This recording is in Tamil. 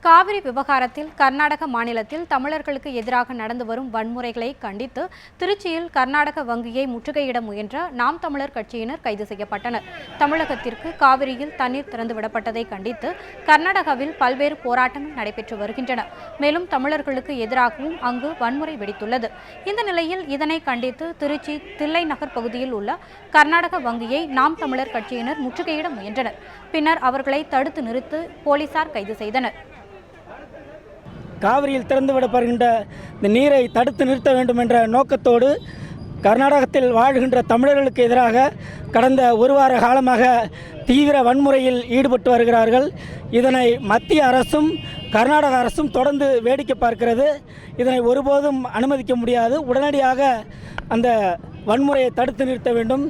காவிரி விவகாரத்தில் கர்நாடக மாநிலத்தில் தமிழர்களுக்கு எதிராக நடந்து வரும் வன்முறைகளை கண்டித்து திருச்சியில் கர்நாடக வங்கியை முற்றுகையிட முயன்ற நாம் தமிழர் கட்சியினர் கைது செய்யப்பட்டனர். தமிழகத்திற்கு காவிரியில் தண்ணீர் திறந்துவிடப்பட்டதை கண்டித்து கர்நாடகாவில் பல்வேறு போராட்டங்கள் நடைபெற்று வருகின்றன. மேலும் தமிழர்களுக்கு எதிராகவும் அங்கு வன்முறை வெடித்துள்ளது. இந்த நிலையில் இதனை கண்டித்து திருச்சி தில்லை நகர் பகுதியில் உள்ள கர்நாடக வங்கியை நாம் தமிழர் கட்சியினர் முற்றுகையிட முயன்றனர். பின்னர் அவர்களை தடுத்து நிறுத்தி போலீசார் கைது செய்தனர். காவிரியில் திறந்துவிடப்படுகின்ற இந்த நீரை தடுத்து நிறுத்த வேண்டும் என்ற நோக்கத்தோடு கர்நாடகத்தில் வாழ்கின்ற தமிழர்களுக்கு எதிராக கடந்த ஒரு வார காலமாக தீவிர வன்முறையில் ஈடுபட்டு வருகிறார்கள். இதனை மத்திய அரசும் கர்நாடக அரசும் தொடர்ந்து வேடிக்கை பார்க்கிறது. இதனை ஒருபோதும் அனுமதிக்க முடியாது. உடனடியாக அந்த வன்முறையை தடுத்து நிறுத்த வேண்டும்.